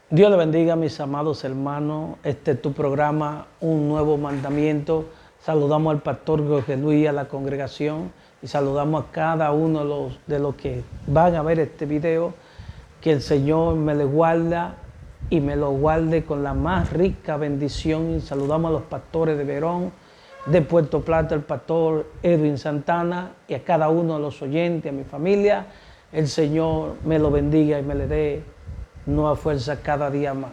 Dios le bendiga, mis amados hermanos. Este es tu programa, Un Nuevo Mandamiento. Saludamos al pastor Jorge Luis, a la congregación, y saludamos a cada uno de los que van a ver este video. Que el Señor me le guarda y me lo guarde con la más rica bendición. Y saludamos a los pastores de Verón, de Puerto Plata, el pastor Edwin Santana, y a cada uno de los oyentes, a mi familia. El Señor me lo bendiga y me le dé nueva fuerza cada día más.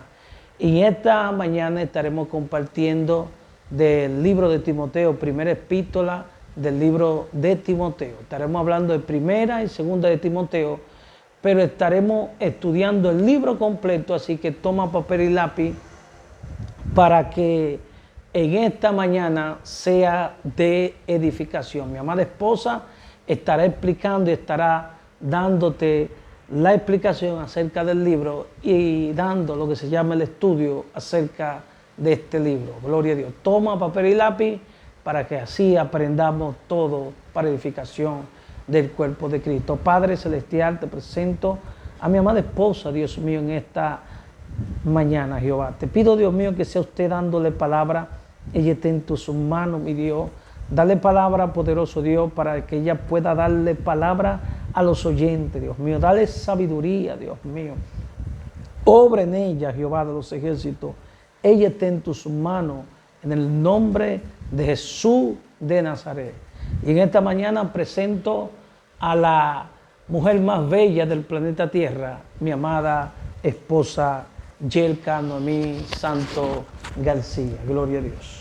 Y esta mañana estaremos compartiendo del libro de Timoteo, primera epístola del libro de Timoteo. Estaremos hablando de primera y segunda de Timoteo, pero estaremos estudiando el libro completo, así que toma papel y lápiz para que en esta mañana sea de edificación. Mi amada esposa estará explicando y estará dándote la explicación acerca del libro y dando lo que se llama el estudio acerca de este libro. Gloria a Dios. Toma papel y lápiz para que así aprendamos todo para edificación del cuerpo de Cristo. Padre Celestial, te presento a mi amada esposa, Dios mío, en esta mañana, Jehová. Te pido, Dios mío, que sea usted dándole palabra. Ella esté en tus manos, mi Dios. Dale palabra, poderoso Dios, para que ella pueda darle palabra a los oyentes, Dios mío. Dale sabiduría, Dios mío. Obra en ella, Jehová de los ejércitos. Ella está en tus manos, en el nombre de Jesús de Nazaret. Y en esta mañana presento a la mujer más bella del planeta Tierra, mi amada esposa Yelka Noemí Santo García. Gloria a Dios.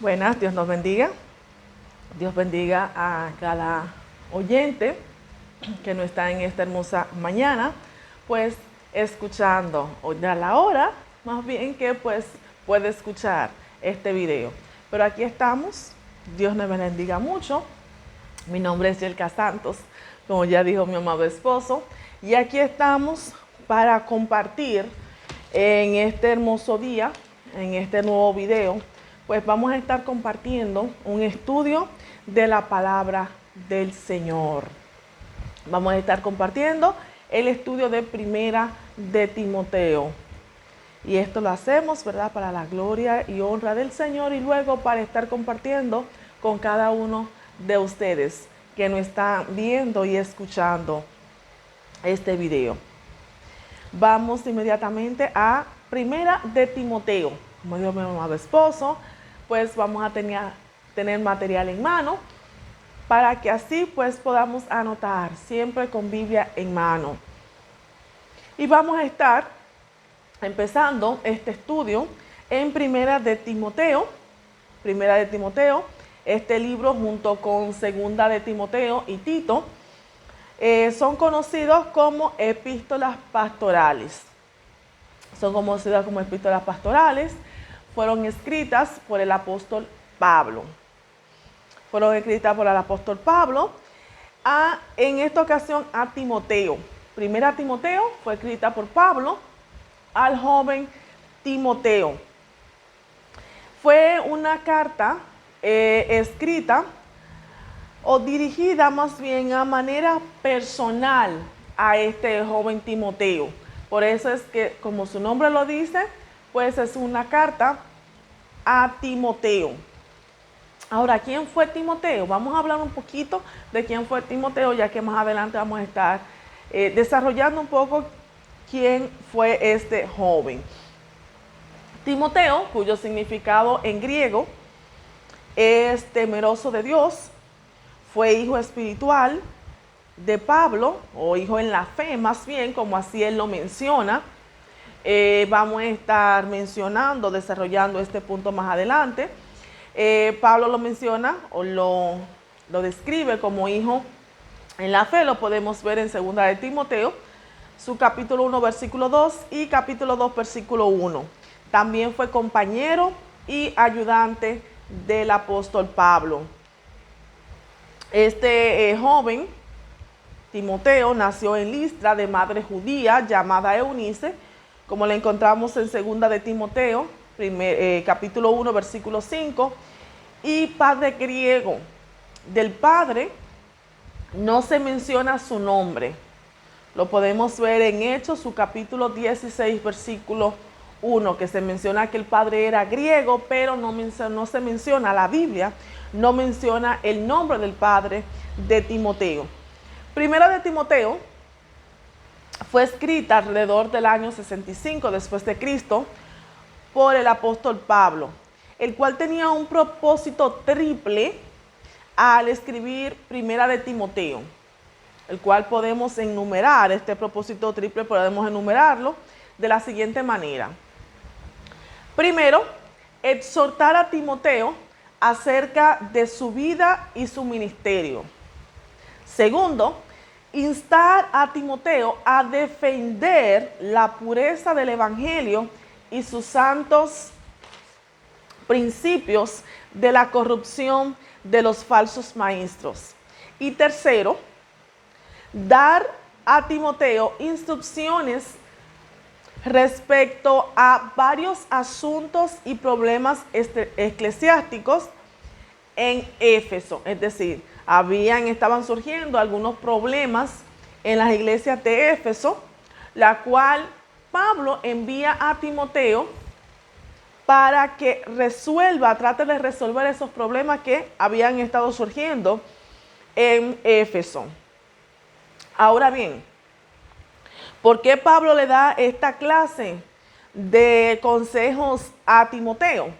Buenas, Dios nos bendiga. Dios bendiga a cada oyente que no está en esta hermosa mañana, pues escuchando, o ya la hora, más bien que pues puede escuchar este video. Pero aquí estamos, Dios nos bendiga mucho. Mi nombre es Yelka Santos, como ya dijo mi amado esposo, y aquí estamos para compartir en este hermoso día, en este nuevo video, pues vamos a estar compartiendo un estudio de la palabra del Señor. Vamos a estar compartiendo el estudio de primera de Timoteo. Y esto lo hacemos, ¿verdad?, para la gloria y honra del Señor, y luego para estar compartiendo con cada uno de ustedes que nos están viendo y escuchando este video. Vamos inmediatamente a primera de Timoteo. Como dijo mi amado esposo, pues vamos a tener material en mano para que así pues podamos anotar, siempre con Biblia en mano. Y vamos a estar empezando este estudio en primera de Timoteo. Primera de Timoteo, este libro junto con segunda de Timoteo y Tito, son conocidos como epístolas pastorales. Son conocidas como epístolas pastorales. Fueron escritas por el apóstol Pablo. Fueron escritas por el apóstol Pablo en esta ocasión a Timoteo. Primera Timoteo fue escrita por Pablo al joven Timoteo. Fue una carta escrita o dirigida más bien a manera personal a este joven Timoteo. Por eso es que, como su nombre lo dice, pues es una carta a Timoteo. Ahora, ¿quién fue Timoteo? Vamos a hablar un poquito de quién fue Timoteo, ya que más adelante vamos a estar desarrollando un poco quién fue este joven. Timoteo, cuyo significado en griego es temeroso de Dios, fue hijo espiritual de Pablo, o hijo en la fe más bien, como así él lo menciona. Vamos a estar desarrollando este punto más adelante. Pablo lo menciona o lo describe como hijo en la fe. Lo podemos ver en segunda de Timoteo, su capítulo 1, versículo 2 y capítulo 2, versículo 1. También fue compañero y ayudante del apóstol Pablo. Este joven, Timoteo, nació en Listra de madre judía llamada Eunice, como la encontramos en segunda de Timoteo, capítulo 1, versículo 5, y padre griego. Del padre no se menciona su nombre. Lo podemos ver en Hechos, su capítulo 16, versículo 1, que se menciona que el padre era griego, pero no se menciona, la Biblia no menciona el nombre del padre de Timoteo. Primera de Timoteo fue escrita alrededor del año 65 después de Cristo por el apóstol Pablo, el cual tenía un propósito triple al escribir Primera de Timoteo, el cual podemos enumerar, este propósito triple podemos enumerarlo de la siguiente manera. Primero, exhortar a Timoteo acerca de su vida y su ministerio. Segundo, instar a Timoteo a defender la pureza del Evangelio y sus santos principios de la corrupción de los falsos maestros. Y tercero, dar a Timoteo instrucciones respecto a varios asuntos y problemas eclesiásticos en Éfeso. Es decir, estaban surgiendo algunos problemas en las iglesias de Éfeso, la cual Pablo envía a Timoteo para que trate de resolver esos problemas que habían estado surgiendo en Éfeso. Ahora bien, ¿por qué Pablo le da esta clase de consejos a Timoteo?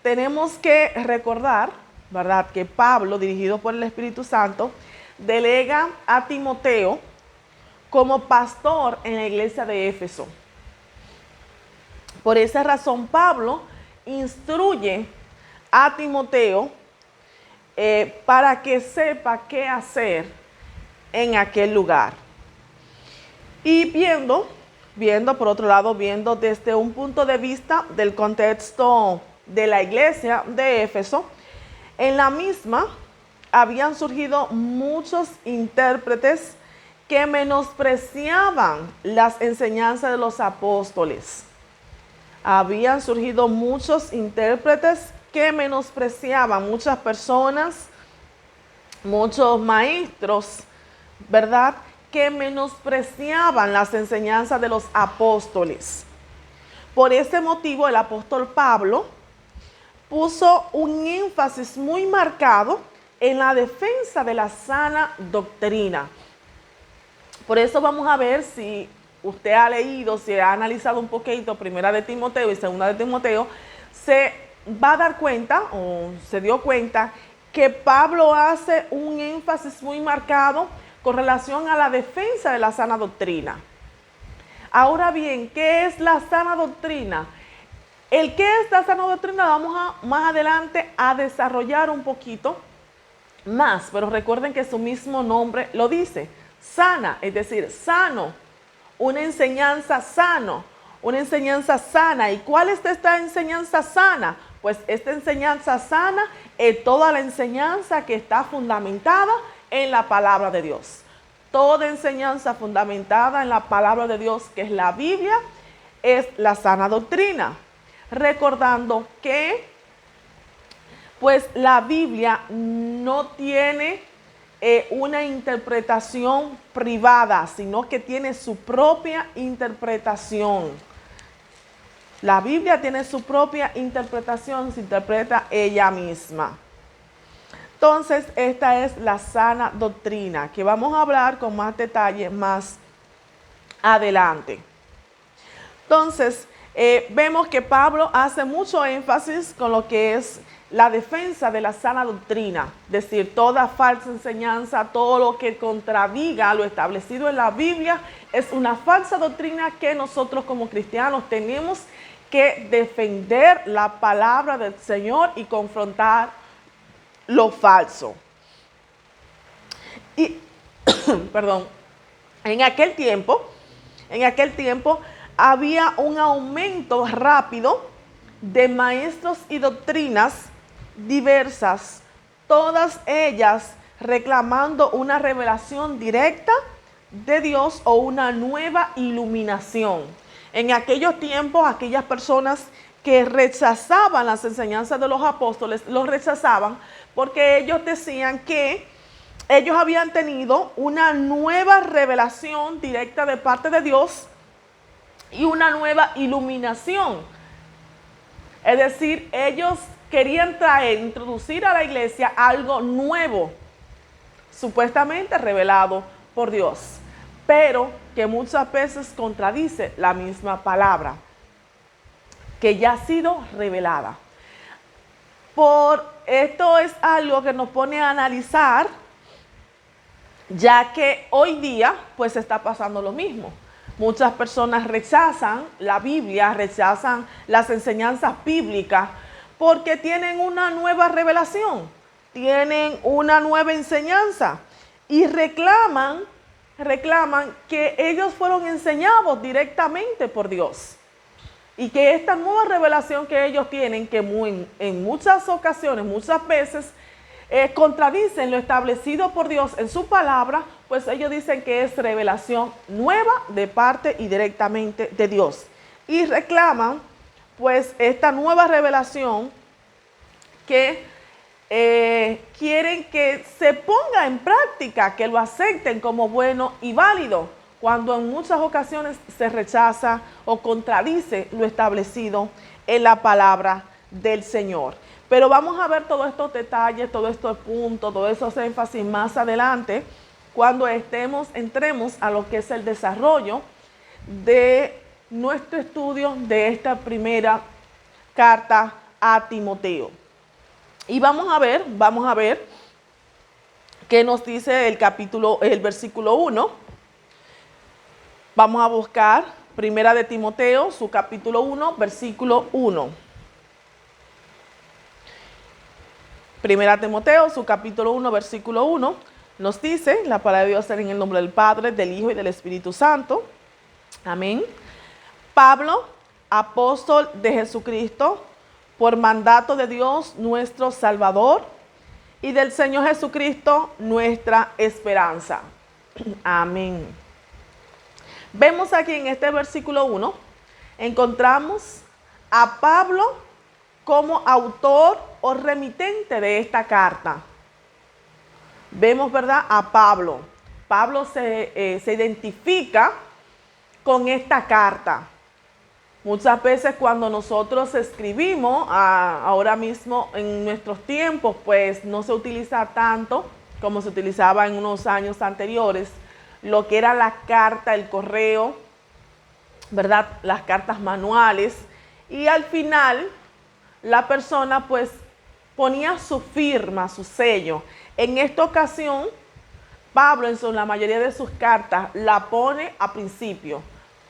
Tenemos que recordar, ¿verdad?, que Pablo, dirigido por el Espíritu Santo, delega a Timoteo como pastor en la iglesia de Éfeso. Por esa razón, Pablo instruye a Timoteo para que sepa qué hacer en aquel lugar. Y viendo por otro lado, viendo desde un punto de vista del contexto de la iglesia de Éfeso, en la misma habían surgido muchos intérpretes que menospreciaban las enseñanzas de los apóstoles. Habían surgido muchos intérpretes que menospreciaban, muchas personas, muchos maestros, ¿verdad?, que menospreciaban las enseñanzas de los apóstoles. Por ese motivo, el apóstol Pablo puso un énfasis muy marcado en la defensa de la sana doctrina. Por eso vamos a ver, si usted ha leído, si ha analizado un poquito Primera de Timoteo y Segunda de Timoteo, se va a dar cuenta, o se dio cuenta, que Pablo hace un énfasis muy marcado con relación a la defensa de la sana doctrina. Ahora bien, ¿qué es la sana doctrina? El qué es la sana doctrina vamos más adelante a desarrollar un poquito más, pero recuerden que su mismo nombre lo dice, sana, es decir, sano, una enseñanza sana. ¿Y cuál es esta enseñanza sana? Pues esta enseñanza sana es toda la enseñanza que está fundamentada en la palabra de Dios. Toda enseñanza fundamentada en la palabra de Dios, que es la Biblia, es la sana doctrina. Recordando que pues la Biblia no tiene una interpretación privada, sino que tiene su propia interpretación. La Biblia tiene su propia interpretación, se interpreta ella misma. Entonces, esta es la sana doctrina, que vamos a hablar con más detalle más adelante. Entonces, vemos que Pablo hace mucho énfasis con lo que es la defensa de la sana doctrina, es decir, toda falsa enseñanza, todo lo que contradiga lo establecido en la Biblia es una falsa doctrina que nosotros como cristianos tenemos que defender la palabra del Señor y confrontar lo falso. Y, perdón, en aquel tiempo había un aumento rápido de maestros y doctrinas diversas, todas ellas reclamando una revelación directa de Dios o una nueva iluminación. En aquellos tiempos, aquellas personas que rechazaban las enseñanzas de los apóstoles, los rechazaban porque ellos decían que ellos habían tenido una nueva revelación directa de parte de Dios y una nueva iluminación. Es decir, ellos querían introducir a la iglesia algo nuevo, supuestamente revelado por Dios, pero que muchas veces contradice la misma palabra, que ya ha sido revelada. Por esto es algo que nos pone a analizar, ya que hoy día pues está pasando lo mismo. Muchas personas rechazan la Biblia, rechazan las enseñanzas bíblicas porque tienen una nueva revelación, tienen una nueva enseñanza y reclaman que ellos fueron enseñados directamente por Dios. Y que esta nueva revelación que ellos tienen, que en muchas ocasiones, muchas veces, contradicen lo establecido por Dios en su palabra, pues ellos dicen que es revelación nueva de parte y directamente de Dios. Y reclaman pues esta nueva revelación que quieren que se ponga en práctica, que lo acepten como bueno y válido, cuando en muchas ocasiones se rechaza o contradice lo establecido en la palabra del Señor. Pero vamos a ver todos estos detalles, todos estos puntos, todos esos énfasis más adelante, cuando entremos a lo que es el desarrollo de nuestro estudio de esta primera carta a Timoteo. Y vamos a ver qué nos dice el versículo 1. Vamos a buscar Primera de Timoteo, su capítulo 1, versículo 1. Primera Timoteo, su capítulo 1, versículo 1, nos dice, la palabra de Dios en el nombre del Padre, del Hijo y del Espíritu Santo. Amén. Pablo, apóstol de Jesucristo, por mandato de Dios nuestro Salvador y del Señor Jesucristo nuestra esperanza. Amén. Vemos aquí en este versículo 1, encontramos a Pablo como autor o remitente de esta carta. Vemos, ¿verdad?, a Pablo. Pablo se identifica con esta carta. Muchas veces cuando nosotros escribimos, ahora mismo en nuestros tiempos, pues no se utiliza tanto como se utilizaba en unos años anteriores, lo que era la carta, el correo, ¿verdad?, las cartas manuales, y al final la persona pues ponía su firma, su sello. En esta ocasión, Pablo en la mayoría de sus cartas la pone a principio.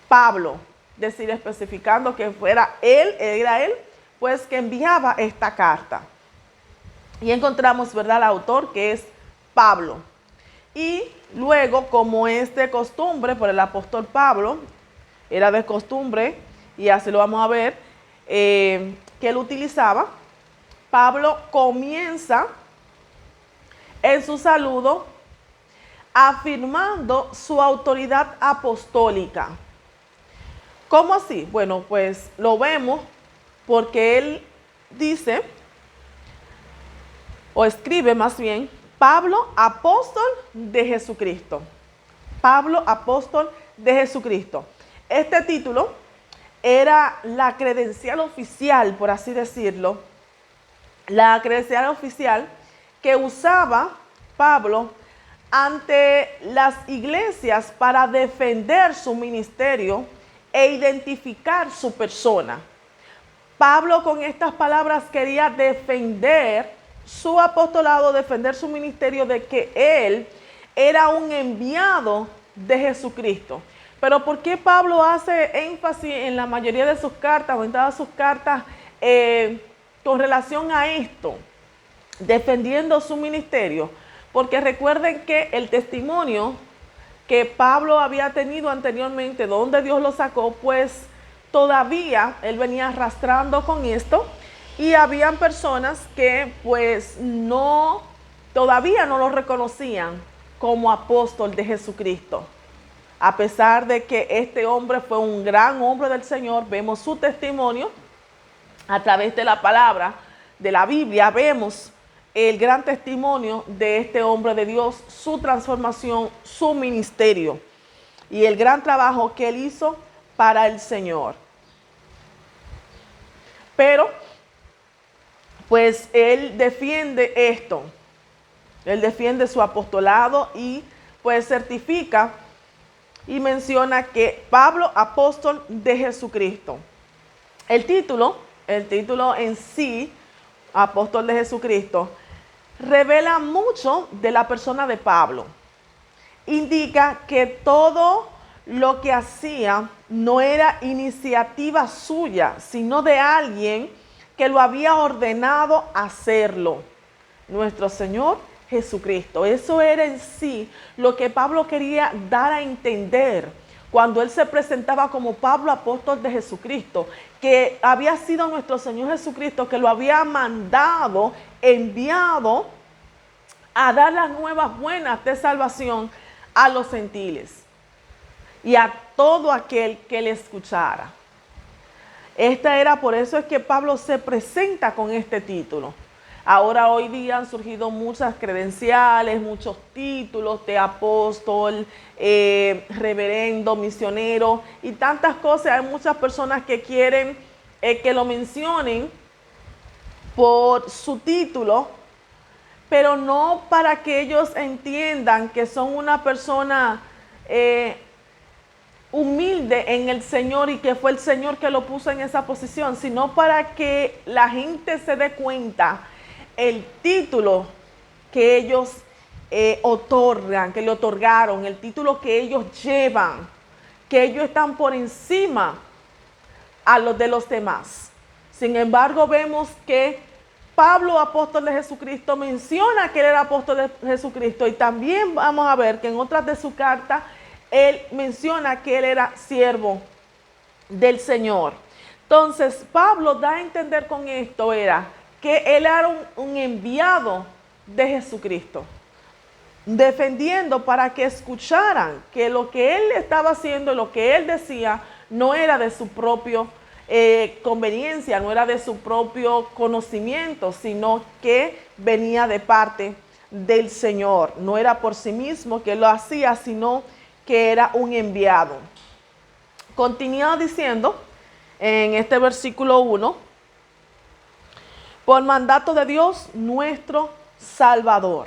Pablo, decir, especificando que era él, pues que enviaba esta carta. Y encontramos, ¿verdad?, el autor, que es Pablo. Y luego, como es de costumbre por el apóstol Pablo, era de costumbre, y así lo vamos a ver, que él utilizaba, Pablo comienza en su saludo afirmando su autoridad apostólica. ¿Cómo así? Bueno, pues lo vemos porque él dice, o escribe más bien, Pablo, apóstol de Jesucristo. Pablo, apóstol de Jesucristo. Este título era la credencial oficial, por así decirlo, la credencial oficial que usaba Pablo ante las iglesias para defender su ministerio e identificar su persona. Pablo con estas palabras quería defender su apostolado, defender su ministerio, de que él era un enviado de Jesucristo. Pero ¿por qué Pablo hace énfasis en la mayoría de sus cartas o en todas sus cartas con relación a esto, defendiendo su ministerio? Porque recuerden que el testimonio que Pablo había tenido anteriormente, donde Dios lo sacó, pues todavía él venía arrastrando con esto, y habían personas que pues todavía no lo reconocían como apóstol de Jesucristo. A pesar de que este hombre fue un gran hombre del Señor, vemos su testimonio, a través de la palabra de la Biblia, vemos el gran testimonio de este hombre de Dios, su transformación, su ministerio y el gran trabajo que él hizo para el Señor. Pero, pues él defiende esto, él defiende su apostolado y pues certifica y menciona que Pablo, apóstol de Jesucristo. El título en sí, apóstol de Jesucristo, revela mucho de la persona de Pablo. Indica que todo lo que hacía no era iniciativa suya, sino de alguien que lo había ordenado hacerlo. Nuestro Señor Jesucristo. Eso era en sí lo que Pablo quería dar a entender cuando él se presentaba como Pablo, apóstol de Jesucristo, que había sido nuestro Señor Jesucristo que lo había mandado, enviado a dar las nuevas buenas de salvación a los gentiles y a todo aquel que le escuchara. Por eso es que Pablo se presenta con este título. Ahora, hoy día han surgido muchas credenciales, muchos títulos de apóstol, reverendo, misionero y tantas cosas. Hay muchas personas que quieren que lo mencionen por su título, pero no para que ellos entiendan que son una persona humilde en el Señor y que fue el Señor que lo puso en esa posición, sino para que la gente se dé cuenta el título que ellos otorgan, que le otorgaron, el título que ellos llevan, que ellos están por encima a los de los demás. Sin embargo, vemos que Pablo, apóstol de Jesucristo, menciona que él era apóstol de Jesucristo y también vamos a ver que en otras de su carta él menciona que él era siervo del Señor. Entonces, Pablo da a entender con esto que él era un enviado de Jesucristo, defendiendo para que escucharan que lo que él estaba haciendo, lo que él decía, no era de su propio conveniencia, no era de su propio conocimiento, sino que venía de parte del Señor. No era por sí mismo que lo hacía, sino que era un enviado. Continúa diciendo en este versículo 1, por mandato de Dios nuestro Salvador.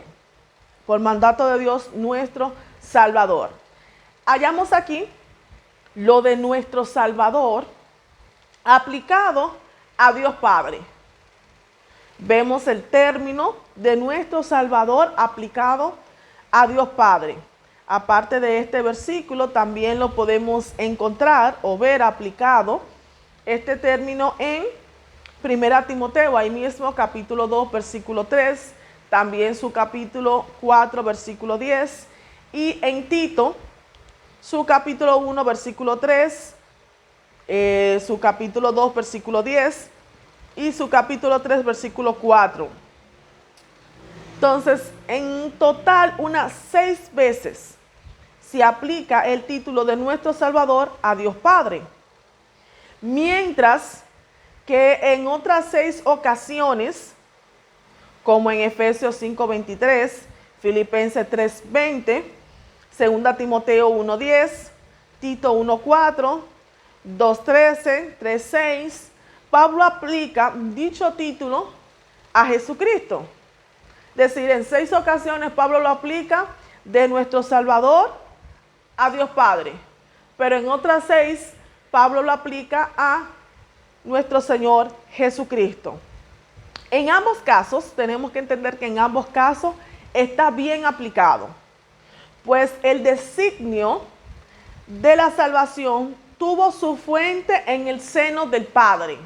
Por mandato de Dios nuestro Salvador. Hallamos aquí lo de nuestro Salvador aplicado a Dios Padre. Vemos el término de nuestro Salvador aplicado a Dios Padre. Aparte de este versículo, también lo podemos encontrar o ver aplicado este término en 1 Timoteo, ahí mismo capítulo 2, versículo 3, también su capítulo 4, versículo 10, y en Tito, su capítulo 1, versículo 3, su capítulo 2, versículo 10, y su capítulo 3, versículo 4. Entonces, en total, unas 6 veces se aplica el título de nuestro Salvador a Dios Padre. Mientras que en otras 6 ocasiones, como en Efesios 5:23, Filipenses 3:20, 2 Timoteo 1:10, Tito 1:4, 2:13, 3:6, Pablo aplica dicho título a Jesucristo. Es decir, en 6 ocasiones Pablo lo aplica de nuestro Salvador a Dios Padre, pero en otras 6 Pablo lo aplica a nuestro Señor Jesucristo. En ambos casos, tenemos que entender que en ambos casos está bien aplicado, pues el designio de la salvación tuvo su fuente en el seno del Padre.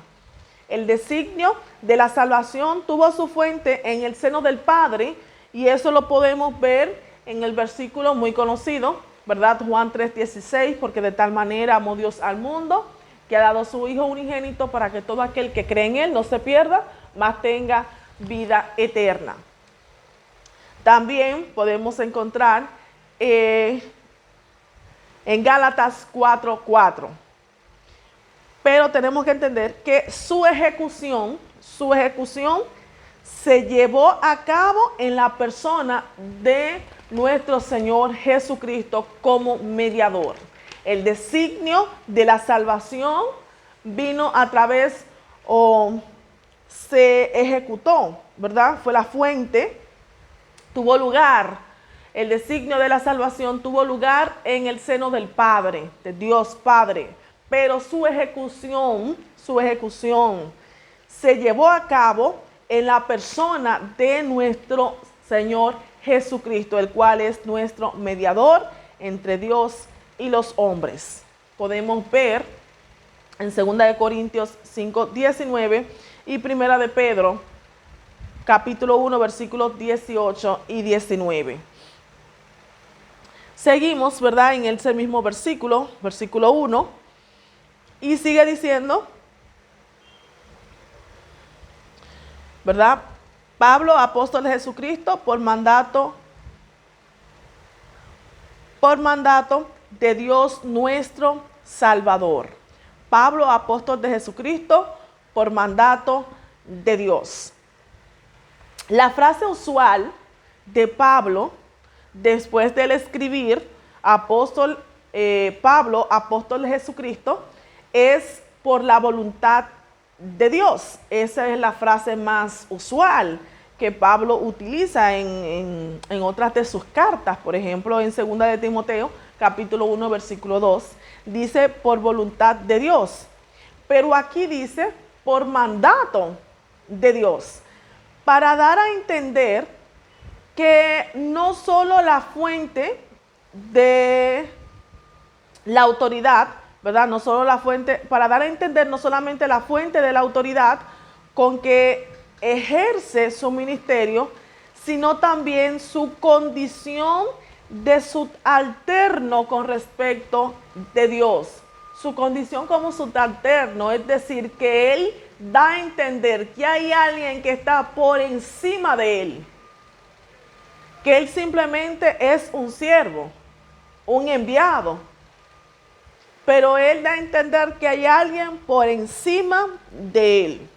El designio de la salvación tuvo su fuente en el seno del Padre, y eso lo podemos ver en el versículo muy conocido, ¿verdad? Juan 3:16, porque de tal manera amó Dios al mundo, que ha dado a su Hijo unigénito para que todo aquel que cree en Él no se pierda, mas tenga vida eterna. También podemos encontrar en Gálatas 4:4. pero tenemos que entender que su ejecución se llevó a cabo en la persona de nuestro Señor Jesucristo como mediador. El designio de la salvación vino a través o se ejecutó, ¿verdad? Fue la fuente, tuvo lugar, el designio de la salvación tuvo lugar en el seno del Padre, de Dios Padre, pero su ejecución se llevó a cabo en la persona de nuestro Señor Jesucristo, el cual es nuestro mediador entre Dios y los hombres. Podemos ver en 2 Corintios 5:19 y 1 de Pedro, capítulo 1, versículos 18 y 19. Seguimos, ¿verdad? En ese mismo versículo 1, y sigue diciendo, ¿verdad? Pablo, apóstol de Jesucristo, por mandato de Dios nuestro Salvador. Pablo, apóstol de Jesucristo, por mandato de Dios. La frase usual de Pablo, después del escribir Pablo, apóstol de Jesucristo, es por la voluntad de Dios. Esa es la frase más usual que Pablo utiliza en otras de sus cartas. Por ejemplo, en 2 de Timoteo, capítulo 1, versículo 2, dice por voluntad de Dios. Pero aquí dice por mandato de Dios, para dar a entender que no solo la fuente de la autoridad, ¿verdad? No solo la fuente, para dar a entender no solamente la fuente de la autoridad con que ejerce su ministerio, sino también su condición de subalterno con respecto de Dios. Su condición como subalterno, es decir, que él da a entender que hay alguien que está por encima de él, que él simplemente es un siervo, un enviado, pero él da a entender que hay alguien por encima de él.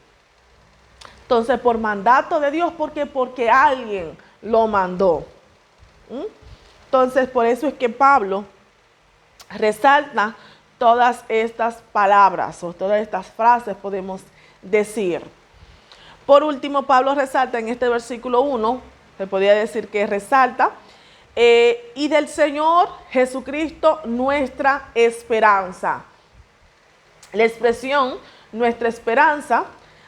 Entonces, por mandato de Dios, porque alguien lo mandó. Entonces, por eso es que Pablo resalta todas estas palabras o todas estas frases, podemos decir. Por último, Pablo resalta en este versículo 1, se podría decir que resalta, y del Señor Jesucristo nuestra esperanza. La expresión nuestra esperanza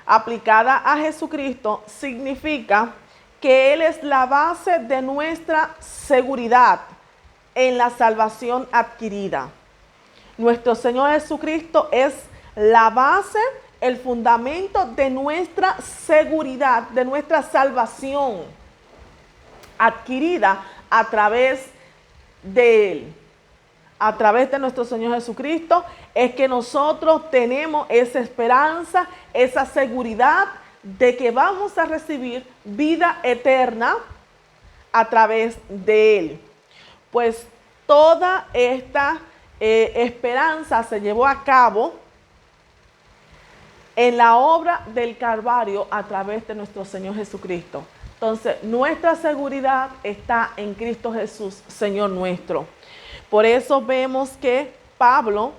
aplicada a Jesucristo significa que Él es la base de nuestra seguridad en la salvación adquirida. Nuestro Señor Jesucristo es la base, el fundamento de nuestra seguridad, de nuestra salvación adquirida a través de Él. A través de nuestro Señor Jesucristo es que nosotros tenemos esa esperanza, esa seguridad de que vamos a recibir vida eterna a través de Él. Pues toda esta esperanza se llevó a cabo en la obra del Calvario a través de nuestro Señor Jesucristo. Entonces, nuestra seguridad está en Cristo Jesús, Señor nuestro. Por eso vemos que Pablo,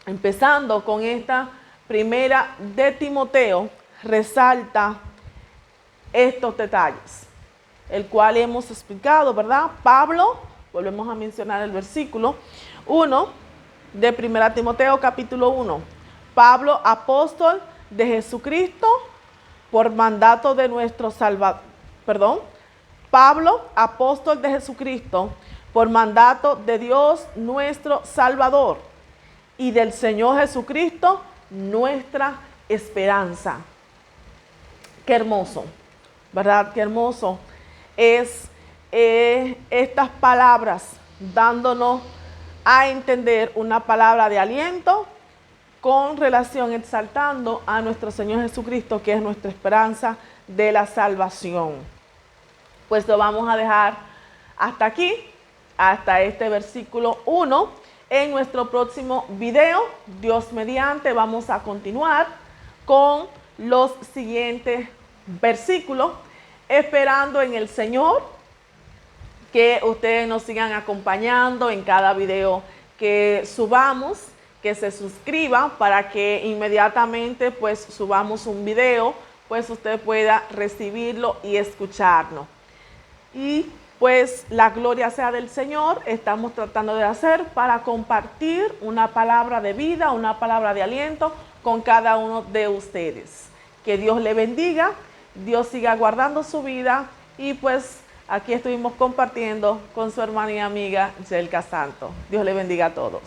empezando con esta primera de Timoteo, resalta estos detalles, el cual hemos explicado, ¿verdad? Pablo, volvemos a mencionar el versículo 1 de 1 Timoteo capítulo 1. Pablo, apóstol de Jesucristo, por mandato de nuestro Salvador, Pablo, apóstol de Jesucristo, por mandato de Dios nuestro Salvador y del Señor Jesucristo, nuestra esperanza. Qué hermoso, ¿verdad? Qué hermoso es estas palabras dándonos a entender una palabra de aliento con relación, exaltando a nuestro Señor Jesucristo, que es nuestra esperanza de la salvación. Pues lo vamos a dejar hasta aquí, hasta este versículo 1, en nuestro próximo video. Dios mediante, vamos a continuar con los siguientes versículos, esperando en el Señor que ustedes nos sigan acompañando en cada video que subamos, que se suscriban para que inmediatamente pues subamos un video, pues usted pueda recibirlo y escucharnos. Y pues la gloria sea del Señor, estamos tratando de hacer para compartir una palabra de vida, una palabra de aliento con cada uno de ustedes. Que Dios le bendiga, Dios siga guardando su vida y pues aquí estuvimos compartiendo con su hermana y amiga Yelka Santos. Dios le bendiga a todos.